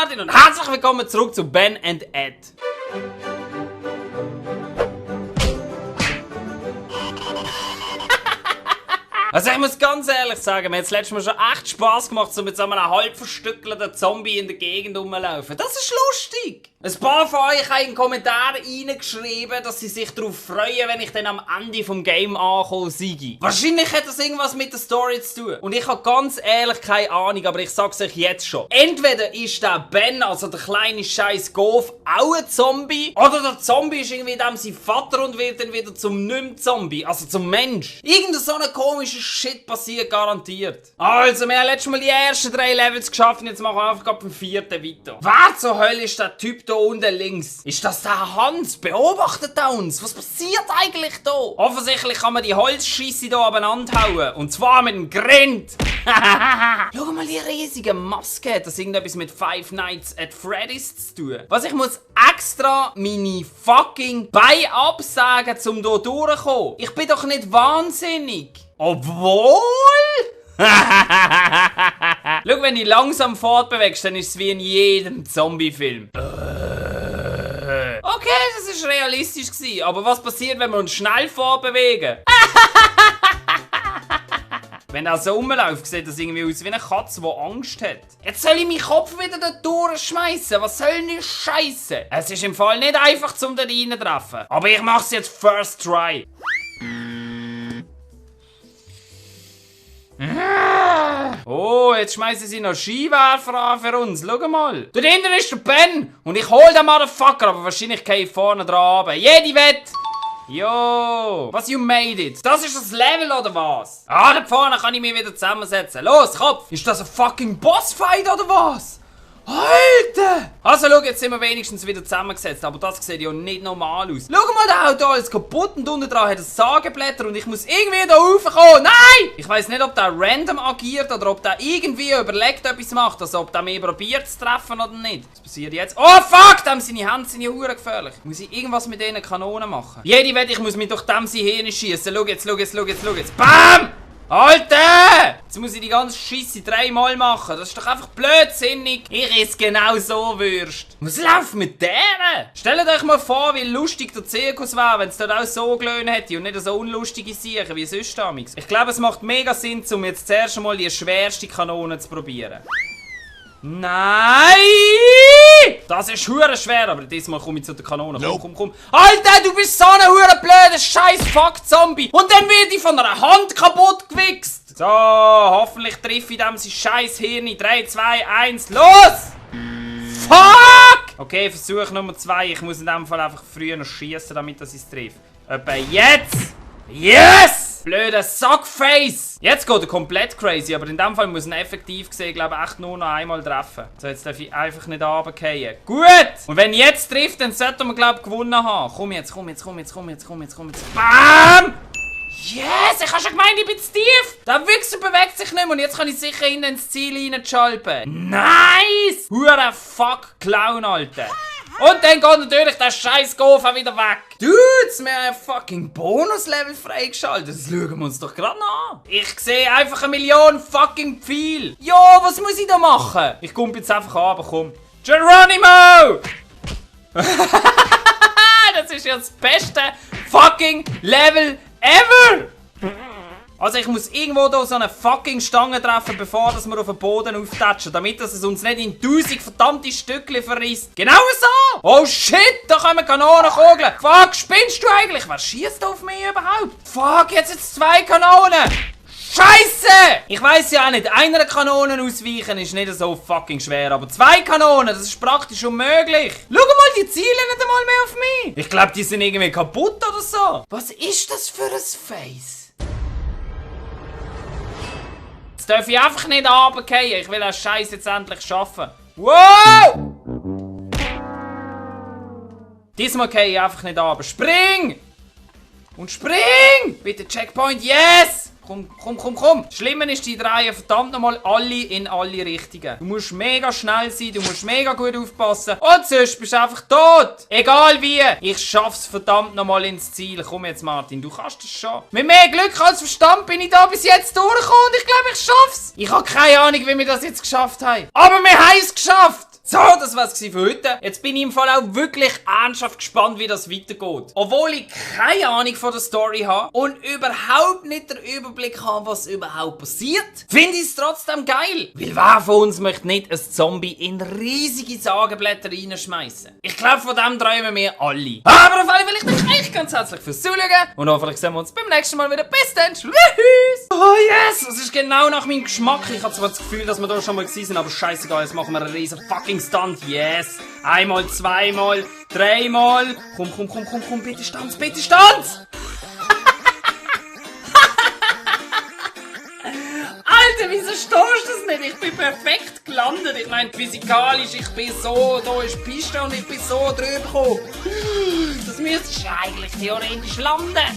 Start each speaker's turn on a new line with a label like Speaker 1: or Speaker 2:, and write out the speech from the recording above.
Speaker 1: Martin und herzlich willkommen zurück zu Ben and Ed. Also ich muss ganz ehrlich sagen, mir hat es letztes Mal schon echt Spass gemacht, so mit so einem halb verstückelten Zombie in der Gegend rumlaufen. Das ist lustig! Ein paar von euch haben in den Kommentaren reingeschrieben, dass sie sich darauf freuen, wenn ich dann am Ende vom Game ankomme, Sigi. Wahrscheinlich hat das irgendwas mit der Story zu tun. Und ich habe ganz ehrlich keine Ahnung, aber ich sag's euch jetzt schon. Entweder ist der Ben, also der kleine scheiß Goof, auch ein Zombie, oder der Zombie ist irgendwie dem sein Vater und wird dann wieder zum Nicht-Zombie, also zum Mensch. Irgend so ein komischer Shit passiert garantiert. Also, wir haben letztes Mal die ersten 3 Levels geschafft und jetzt machen wir einfach beim 4. weiter. Wer zur Hölle ist der Typ da unten links? Ist das der Hans? Beobachtet er uns? Was passiert eigentlich da? Offensichtlich kann man die Holzscheisse hier abeinander hauen. Und zwar mit dem Grind. Schau mal die riesige Maske. Hat das irgendetwas mit Five Nights at Freddy's zu tun? Was, ich muss extra meine fucking Beine absagen, um hier durchzukommen? Ich bin doch nicht wahnsinnig. Obwohl? Schau, wenn du langsam fortbewegst, dann ist es wie in jedem Zombie-Film. Okay, das war realistisch gewesen. Aber was passiert, wenn wir uns schnell fortbewegen? Wenn er so rumläuft, sieht das irgendwie aus wie eine Katze, die Angst hat. Jetzt soll ich meinen Kopf wieder da durchschmeißen. Was soll denn die Scheiße? Es ist im Fall nicht einfach, um da reinzutreffen. Aber ich mach's jetzt first try. Oh, jetzt schmeißen sie noch Skiwerfer an für uns. Schau mal. Da hinten ist der Ben. Und ich hol den Motherfucker, aber wahrscheinlich gehe ich vorne dran runter. Jede Wette. Jo. Was, you made it? Das ist das Level, oder was? Ah, da vorne kann ich mich wieder zusammensetzen. Los, Kopf. Ist das ein fucking Bossfight, oder was? Alter! Also schau, jetzt sind wir wenigstens wieder zusammengesetzt, aber das sieht ja nicht normal aus. Schau mal, der haut alles kaputt und unten dran hat es Sageblätter und ich muss irgendwie da raufkommen. Nein! Ich weiss nicht, ob der random agiert oder ob der irgendwie überlegt etwas macht, also ob der mich probiert zu treffen oder nicht. Was passiert jetzt? Oh fuck! Dem seine Hände sind ja hure gefährlich. Muss ich irgendwas mit diesen Kanonen machen? Jede Wette, ich muss mich durch dem sein Hirn schießen. Schau jetzt, schau jetzt, schau jetzt, schau jetzt. BAM! Alter! Jetzt muss ich die ganze Scheisse 3-mal machen. Das ist doch einfach blödsinnig. Ich esse genau so Würst. Was läuft mit denen? Stellt euch mal vor, wie lustig der Zirkus wäre, wenn es dort auch so gelöhnt hätte und nicht so unlustige Sachen wie sonst damals. Ich glaube, es macht mega Sinn, um jetzt zuerst einmal die schwerste Kanone zu probieren. Nein! Das ist hure schwer, aber diesmal komme ich zu der Kanone. Komm. Alter, du bist so ein hure blöder scheiß Fuck-Zombie! Und dann werde ich von einer Hand kaputt gewichst! So, hoffentlich treffe ich dem sein scheiß Hirn. 3, 2, 1, los! Fuck! Okay, Versuch Nummer 2. Ich muss in dem Fall einfach früher noch schießen, damit ich es treffe. Etwa jetzt! Yes! Blöder Sackface! Jetzt geht er komplett crazy, aber in dem Fall muss er effektiv gesehen, glaube ich, echt nur noch einmal treffen. So, jetzt darf ich einfach nicht runterfallen. Gut! Und wenn jetzt trifft, dann sollten wir, glaube ich, gewonnen haben. Komm jetzt. BAM! Yes! Ich habe schon gemeint, ich bin zu tief! Der Wichser bewegt sich nicht mehr und jetzt kann ich sicher ins Ziel reinschalpen. Nice! Hure fuck Clown, Alter! Und dann geht natürlich der scheiß Goof wieder weg. Dudes, wir haben ein fucking Bonuslevel freigeschaltet. Das schauen wir uns doch gerade an. Ich sehe einfach 1 Million fucking Pfeil. Jo, was muss ich da machen? Ich komme jetzt einfach runter, komm. Geronimo! Das ist ja das beste fucking Level ever! Also ich muss irgendwo da so eine fucking Stange treffen, bevor wir auf den Boden auftatschen, damit es uns nicht in 1000 verdammte Stückchen verrisst. Genau so! Oh shit, da kommen Kanonenkugeln! Fuck, spinnst du eigentlich? Wer schießt auf mich überhaupt? Fuck, jetzt 2 Kanonen! Scheiße! Ich weiss ja auch nicht, einer Kanone ausweichen ist nicht so fucking schwer, aber 2 Kanonen, das ist praktisch unmöglich. Schau mal, die zielen nicht einmal mehr auf mich. Ich glaube, die sind irgendwie kaputt oder so. Was ist das für ein Face? Jetzt darf ich einfach nicht runterfallen. Ich will den Scheiß jetzt endlich schaffen. Wow! Diesmal gehe ich einfach nicht runter. Spring! Und spring! Bitte Checkpoint, yes! Komm. Das Schlimme ist, die drehen verdammt nochmal alle in alle Richtungen. Du musst mega schnell sein, du musst mega gut aufpassen. Und sonst bist du einfach tot. Egal wie. Ich schaff's verdammt nochmal ins Ziel. Komm jetzt, Martin, du kannst das schon. Mit mehr Glück als Verstand bin ich da bis jetzt durchgekommen und ich glaube, ich schaff's. Ich habe keine Ahnung, wie wir das jetzt geschafft haben. Aber wir haben es geschafft. So, das war's für heute. Jetzt bin ich im Fall auch wirklich ernsthaft gespannt, wie das weitergeht. Obwohl ich keine Ahnung von der Story habe und überhaupt nicht den Überblick habe, was überhaupt passiert, finde ich es trotzdem geil. Weil wer von uns möchte nicht ein Zombie in riesige Sagenblätter reinschmeißen? Ich glaube, von dem träumen wir alle. Aber auf alle Fälle, ich danke euch ganz herzlich fürs Zuschauen und hoffentlich sehen wir uns beim nächsten Mal wieder. Bis dann, tschüss! Oh yes, das ist genau nach meinem Geschmack. Ich habe zwar das Gefühl, dass wir da schon mal gewesen sind, aber scheißegal, jetzt machen wir einen riesen fucking Stunt. Yes! Einmal, zweimal, dreimal. Komm, bitte Stanz, bitte Stanz! Alter, wieso stehst du das nicht? Ich bin perfekt gelandet. Ich meine, physikalisch, ich bin so, da ist die Piste und ich bin so drüber gekommen. Das müsste eigentlich theoretisch landen.